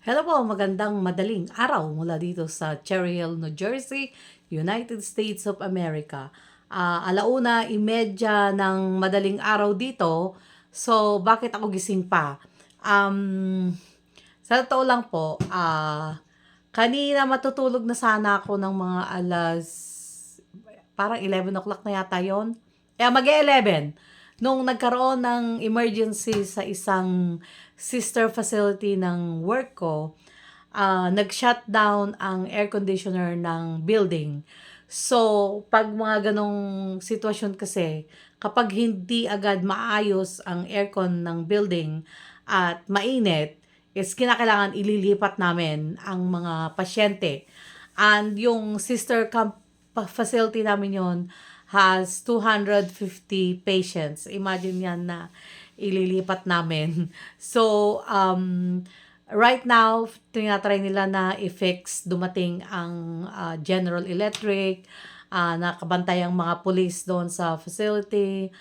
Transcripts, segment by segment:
Hello po, magandang madaling araw mula dito sa Cherry Hill, New Jersey, United States of America. 1:30 ng madaling araw dito. So, bakit ako gising pa? Sa totoo lang po, kanina matutulog na sana ako ng mga alas, parang 11 o'clock na yata yon. Mag-11. Nung nagkaroon ng emergency sa isang sister facility ng work ko, nag-shutdown ang air conditioner ng building. So, pag mga ganong sitwasyon kasi, kapag hindi agad maayos ang aircon ng building at mainit, is kinakailangan ililipat namin ang mga pasyente. And yung sister facility namin yon has 250 patients. Imagine yan na ililipat namin. So, right now, tinatry nila na i-fix, dumating ang General Electric, nakabantay ang mga police doon sa facility,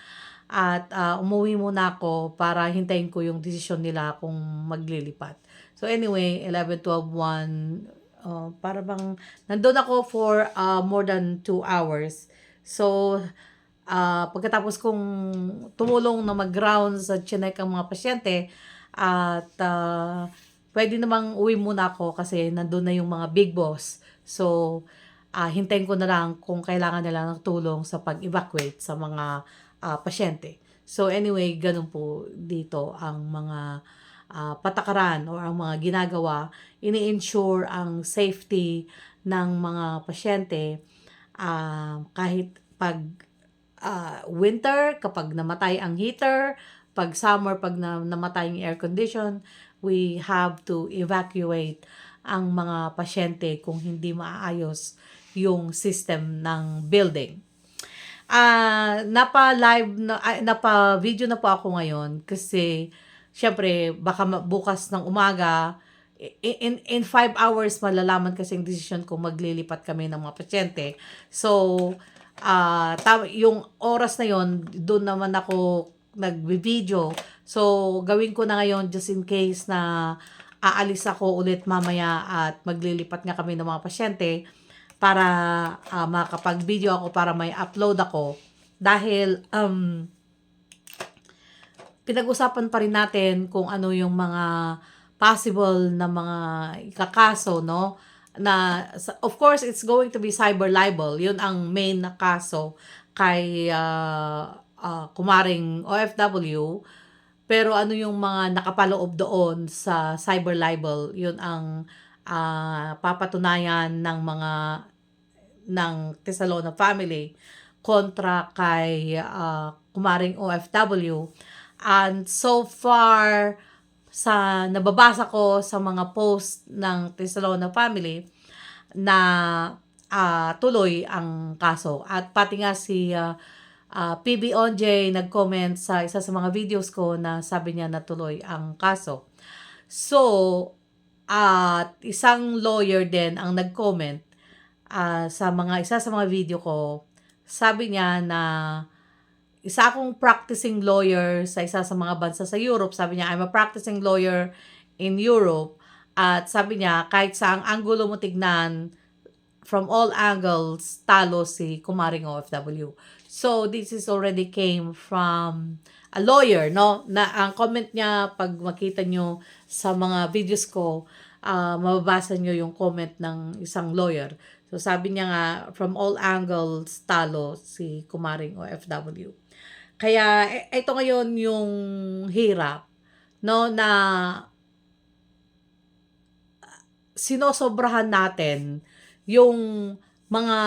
at umuwi muna ako para hintayin ko yung desisyon nila kung maglilipat. So anyway, 11, 12, 1, para bang nandun ako for more than 2 hours. So, pagkatapos kong tumulong na mag-rounds at chinek ang mga pasyente, at pwede namang uwi muna ako kasi nandun na yung mga big boss. So, hintayin ko na lang kung kailangan nila ng tulong sa pag-evacuate sa mga pasyente. So anyway, ganun po dito ang mga patakaran o ang mga ginagawa. Ini-ensure ang safety ng mga pasyente, kahit pag winter, kapag namatay ang heater, pag summer, pag namatay ang air condition, we have to evacuate ang mga pasyente kung hindi maayos yung system ng building. Napa-video na po ako ngayon kasi syempre baka bukas ng umaga, in 5 hours malalaman kasi yung decision kung maglilipat kami ng mga pasyente. So, yung oras na yon doon naman ako nagbi-video. So, gawin ko na ngayon just in case na aalis ako ulit mamaya at maglilipat nga kami ng mga pasyente, para makapag-video ako, para may upload ako. Dahil pinag-usapan pa rin natin kung ano yung mga possible na mga ikakaso, no? Na, of course, it's going to be cyber libel. Yun ang main na kaso kay kumaring OFW. Pero ano yung mga nakapaloob doon sa cyber libel, yun ang papatunayan ng Tesalona family kontra kay kumaring OFW. And so far, sa nababasa ko sa mga post ng Tesalona family, na tuloy ang kaso. At pati nga si PB Onjay nag-comment sa isa sa mga videos ko na sabi niya na tuloy ang kaso. So, at isang lawyer din ang nag-comment isa sa mga video ko. Sabi niya na isa akong practicing lawyer sa isa sa mga bansa sa Europe. Sabi niya, I'm a practicing lawyer in Europe. At sabi niya, kahit sa ang anggulo mo tignan, from all angles, talo si kumaring OFW. So, this is already came from a lawyer, no? Na ang comment niya, pag makita nyo sa mga videos ko, mababasa nyo yung comment ng isang lawyer. So, sabi niya nga, from all angles, talo si kumaring OFW. Kaya, ito ngayon yung hirap, no? Na sinosobrahan natin yung mga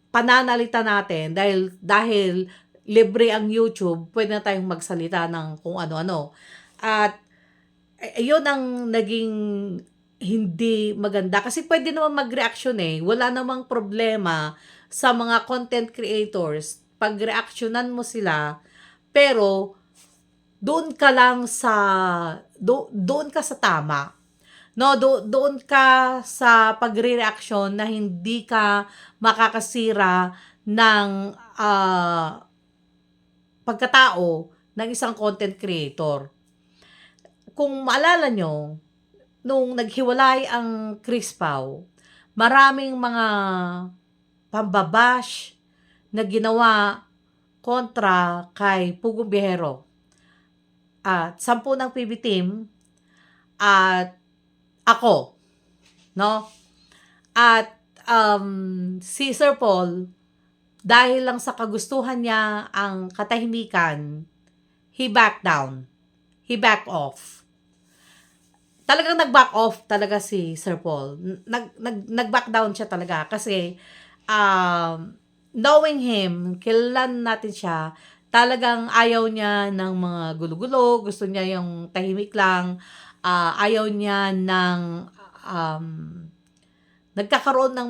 pananalita natin, dahil libre ang YouTube, pwede na tayong magsalita ng kung ano-ano. At yun ang naging hindi maganda kasi pwede naman mag-reaction wala namang problema sa mga content creators pag reactionan mo sila, pero doon ka lang sa doon ka sa tama. No, doon ka sa pagre-reaction na hindi ka makakasira ng pagkatao ng isang content creator. Kung maalala nyo, nung naghiwalay ang Chris Pao, maraming mga pambabash na ginawa kontra kay Pugong Biyahero. At 10 ng PB team at ako, no? At si Sir Paul, dahil lang sa kagustuhan niya ang katahimikan, he backed down. He backed off. Talagang nag-back off talaga si Sir Paul. Nag-back down siya talaga kasi knowing him, kilala natin siya, talagang ayaw niya ng mga gulo-gulo, gusto niya yung tahimik lang, ayaw niya ng nagkakaroon ng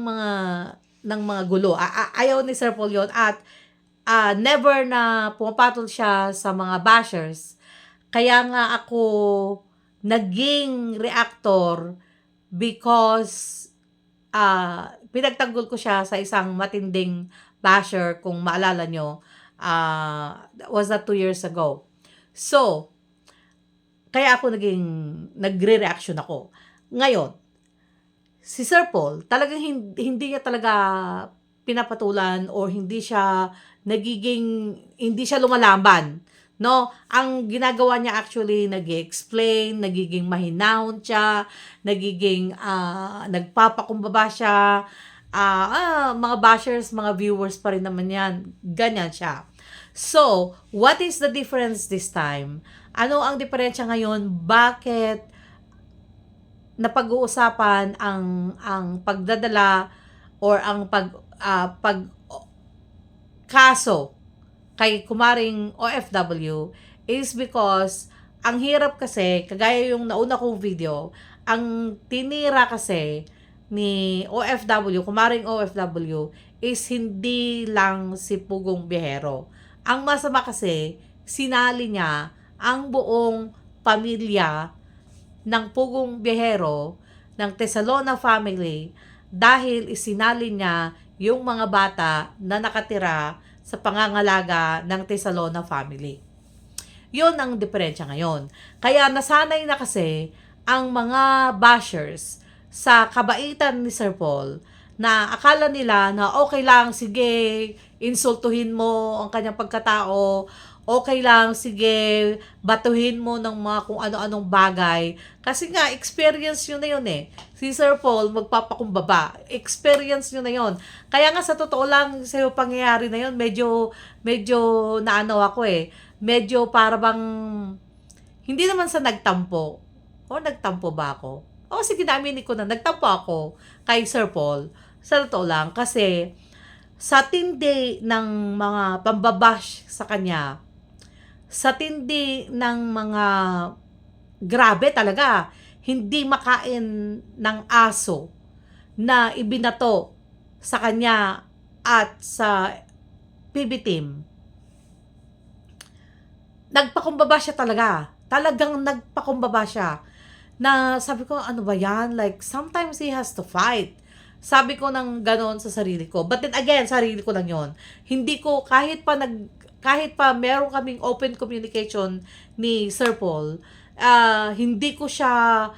mga gulo. Ayaw ni Sir Paul yun at never na pumapatol siya sa mga bashers. Kaya nga ako naging reactor because pinagtanggol ko siya sa isang matinding basher, kung maalala nyo. That was 2 years ago. So, kaya ako nagre-reaction ako. Ngayon, si Sir Paul, talagang hindi niya talaga pinapatulan or hindi siya lumalaban. No, ang ginagawa niya actually nag-explain, nagiging mahinahon siya, nagpapakumbaba siya. Mga bashers, mga viewers pa rin naman yan. Ganyan siya. So, what is the difference this time? Ano ang diferensya ngayon? Bakit napag-uusapan ang pagdadala or ang kaso kay kumaring OFW is because ang hirap kasi, kagaya yung nauna kong video, ang tinira kasi ni OFW, kumaring OFW, is hindi lang si Pugong Biyahero. Ang masama kasi, sinali niya ang buong pamilya ng Pugong Biyahero, ng Tesalona family, dahil isinali niya yung mga bata na nakatira sa pangangalaga ng Tesalona family. Yun ang diferensya ngayon. Kaya nasanay na kasi ang mga bashers sa kabaitan ni Sir Paul na akala nila na okay lang, sige, insultuhin mo ang kanyang pagkatao, okay lang, sige, batuhin mo ng mga kung ano-anong bagay. Kasi nga, experience nyo na yun eh. Si Sir Paul, magpapakumbaba. Experience nyo na yun. Kaya nga, sa totoo lang, sa pangyayari na yun, medyo naano ako eh. Medyo para bang, hindi naman sa nagtampo. O, nagtampo ba ako? O, sige, naaminin ko na, nagtampo ako kay Sir Paul. Sa totoo lang, kasi sa tindi ng mga pambabash sa kanya, sa tindi ng mga grabe talaga, hindi makain ng aso na ibinato sa kanya at sa PB team. Nagpakumbaba siya talaga. Talagang nagpakumbaba siya. Na sabi ko, ano ba yan? Like, sometimes he has to fight. Sabi ko ng ganon sa sarili ko. But then again, sarili ko lang yon. Hindi ko, kahit pa meron kaming open communication ni Sir Paul, hindi ko siya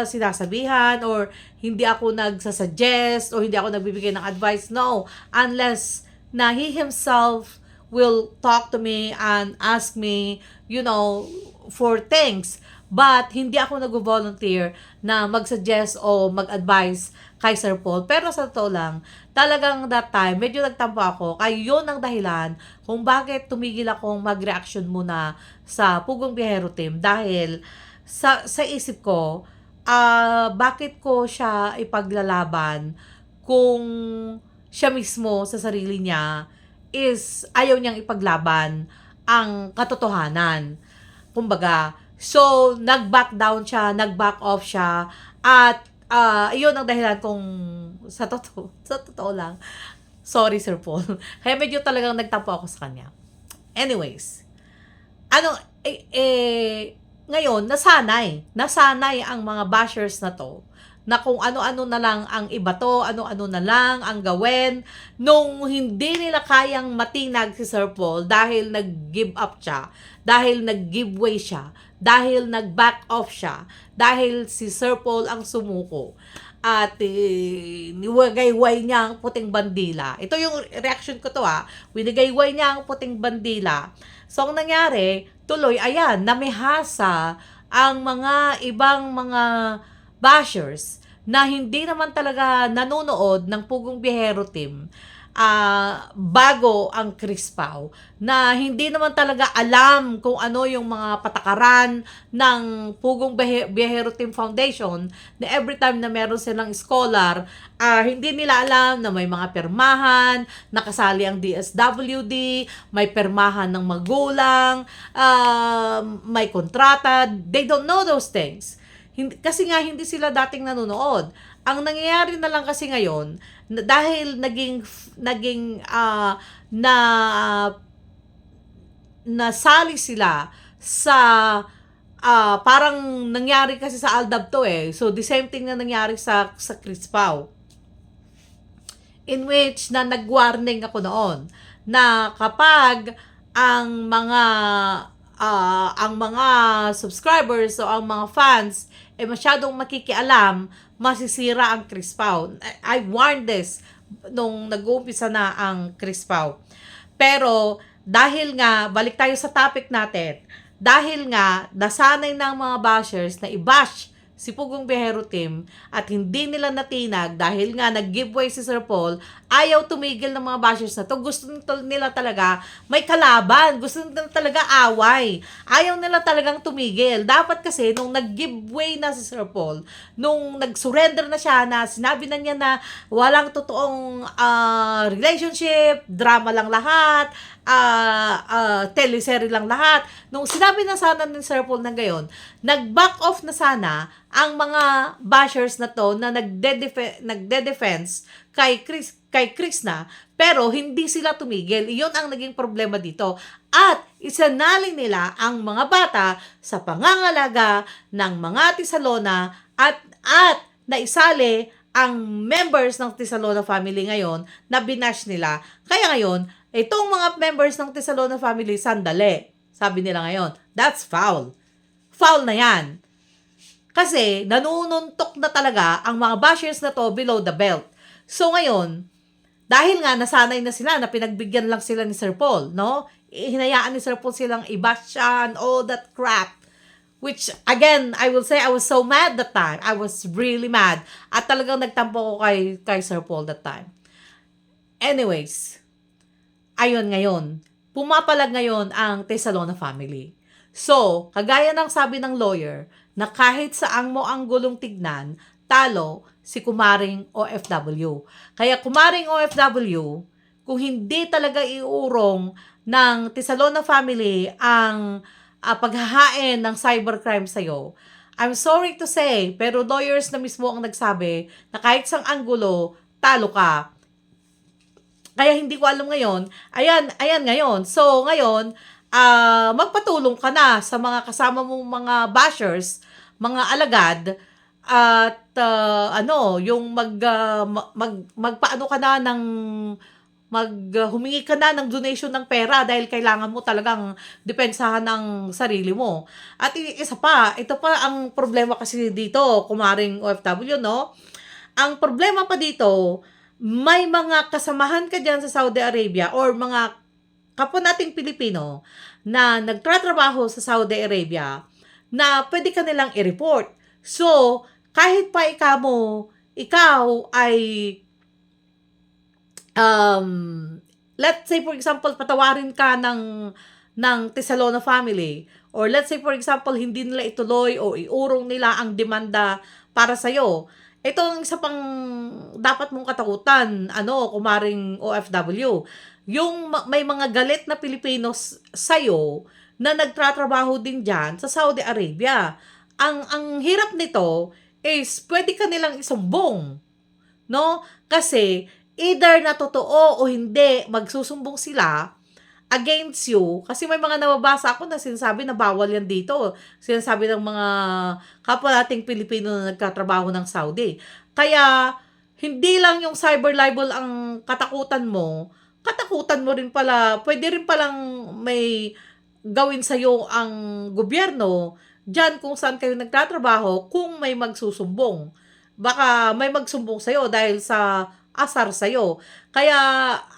sinasabihan or hindi ako nagsasuggest or hindi ako nagbibigay ng advice. No, unless na he himself will talk to me and ask me, for things. But hindi ako nag-volunteer na mag-suggest o mag-advise kay Sir Paul. Pero sa totoo lang, talagang that time, medyo nagtampo ako. Kaya yun ang dahilan kung bakit tumigil akong mag-reaction muna sa Pugong Biyahero team. Dahil sa isip ko, bakit ko siya ipaglalaban kung siya mismo sa sarili niya is ayaw niyang ipaglaban ang katotohanan. Kumbaga, so, nag-back down siya, nag-back off siya, at iyon ang dahilan kung sa totoo lang, sorry Sir Paul, kaya medyo talagang nagtampo ako sa kanya. Anyways, ngayon, nasanay ang mga bashers na to, na kung ano-ano na lang ang ibato, ano-ano na lang ang gawin, nung hindi nila kayang matinag si Sir Paul dahil nag-give up siya, dahil nag-giveaway siya, dahil nag-back off siya, dahil si Sir Paul ang sumuko at niwagayway niya ang puting bandila. Ito yung reaction ko to Winigayway niya ang puting bandila. So, ang nangyari, tuloy, ayan, namihasa ang mga ibang mga bashers na hindi naman talaga nanonood ng Pugong Biyahero Team bago ang Chris Pao, na hindi naman talaga alam kung ano yung mga patakaran ng Pugong Biyahero Team Foundation, na every time na meron silang scholar, hindi nila alam na may mga permahan, nakasali ang DSWD, may permahan ng magulang, may kontrata. They don't know those things. Kasi nga hindi sila dating nanonood. Ang nangyayari na lang kasi ngayon, dahil nasali sila sa parang nangyari kasi sa Aldab to So the same thing na nangyari sa Chris Pao, in which na nag-warning ako noon na kapag ang mga subscribers o ang mga fans masyadong makikialam, masisira ang Chris Pao. I warned this nung nag-uumpisa na ang Chris Pao. Pero dahil nga, balik tayo sa topic natin, dahil nga nasanay ng mga bashers na i-bash si Pugong Biyahero Team at hindi nila natinag dahil nga nag-giveaway si Sir Paul, ayaw tumigil ng mga bashers na to. Gusto nila talaga may kalaban. Gusto nila talaga away. Ayaw nila talagang tumigil. Dapat kasi nung nag-giveaway na si Sir Paul, nung nag-surrender na siya, na sinabi na niya na walang totoong relationship, drama lang lahat, teleserye lang lahat. Nung sinabi na sana ni Sir Paul na gayon, nag-back off na sana ang mga bashers na to na nagde-defense kay Chris na, pero hindi sila tumigil. Iyon ang naging problema dito. At isanali nila ang mga bata sa pangangalaga ng mga Tisalona at naisali ang members ng Tisalona family ngayon na binash nila. Kaya ngayon, itong mga members ng Tisalona family, sandali. Sabi nila ngayon, that's foul. Foul na yan. Kasi nanununtok na talaga ang mga bashers na to below the belt. So ngayon, dahil nga nasanay na sila na pinagbigyan lang sila ni Sir Paul, no? Hinayaan ni Sir Paul silang i-bash and all that crap. Which, again, I will say I was so mad that time. I was really mad. At talagang nagtampo ko kay Sir Paul that time. Anyways, ayun ngayon. Pumapalag ngayon ang Tesalona family. So, kagaya ng sabi ng lawyer, na kahit saang mo ang gulong tignan, talo si kumaring OFW. Kaya kumaring OFW, kung hindi talaga iurong ng Tesalona family ang paghahain ng cybercrime sa'yo, I'm sorry to say, pero lawyers na mismo ang nagsabi na kahit sang anggulo, talo ka. Kaya hindi ko alam ngayon. Ayan ngayon. So, ngayon, magpatulong ka na sa mga kasama mong mga bashers, mga alagad, at yung magpaano ka na ng humingi ka na ng donation ng pera dahil kailangan mo talagang depensahan ang sarili mo. At isa pa, ito pa ang problema kasi dito, kumaring OFW, no? Ang problema pa dito, may mga kasamahan ka dyan sa Saudi Arabia or mga kapwa nating Pilipino na nagtatrabaho sa Saudi Arabia na pwede ka nilang i-report. So, kahit pa ikaw ay let's say for example, patawarin ka ng Tesalona family, or let's say for example, hindi nila ituloy o iurong nila ang demanda para sa'yo. Ito ang isa pang dapat mong katakutan, kumaring OFW. Yung may mga galit na Pilipinos sa'yo na nagtratrabaho din dyan sa Saudi Arabia. Ang hirap nito is pwede ka nilang isumbong, no? Kasi either na totoo o hindi, magsusumbong sila against you. Kasi may mga nababasa ako na sinasabi na bawal yan dito. Sinasabi ng mga kapwa nating Pilipino na nagtatrabaho ng Saudi. Kaya, hindi lang yung cyber libel ang katakutan mo rin pala, pwede rin palang may gawin sa'yo ang gobyerno diyan kung saan kayo nagtatrabaho kung may magsusumbong. Baka may magsumbong sa'yo dahil sa asar sa'yo. Kaya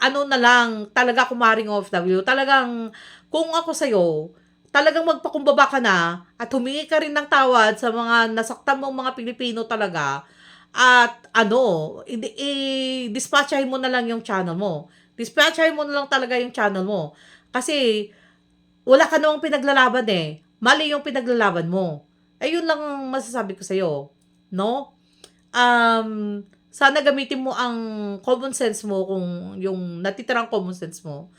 ano na lang, talaga kumaring OFW, talagang kung ako sa'yo, talagang magpakumbaba ka na at humingi ka rin ng tawad sa mga nasaktan mong mga Pilipino talaga at ano, i-dispatchahin mo na lang yung channel mo. Dispatchahin mo na lang talaga yung channel mo. Kasi wala ka namang pinaglalaban eh. Mali yung pinaglalaban mo. Ayun lang ang masasabi ko sa'yo. No? Sana gamitin mo ang common sense mo kung yung natitirang common sense mo.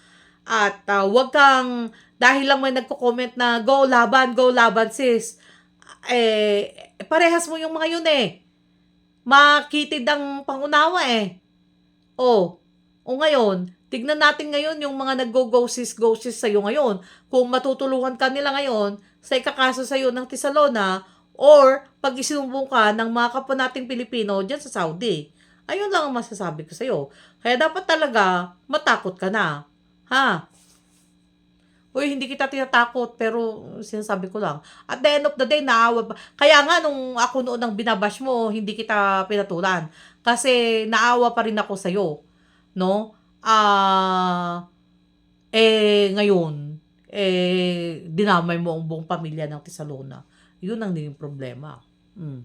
At wag kang, dahil lang may nagko-comment na go laban sis. Parehas mo yung mga yun eh. Makitid ang pangunawa eh. Oh, o ngayon, tignan natin ngayon yung mga naggo-go sis sa'yo ngayon. Kung matutulungan ka nila ngayon sa ikakaso sa'yo ng Tisalona or pag isinumbong ka ng mga kapwa nating Pilipino dyan sa Saudi. Ayun lang ang masasabi ko sa'yo. Kaya dapat talaga matakot ka na. Ha? Uy, hindi kita tinatakot, pero sinasabi ko lang. At the end of the day, naawa pa. Kaya nga, nung ako noon ang binabash mo, hindi kita pinatulan. Kasi naawa pa rin ako sa'yo. No? Ngayon, dinamay mo ang buong pamilya ng Tisalona. Yun ang naging problema. Mm.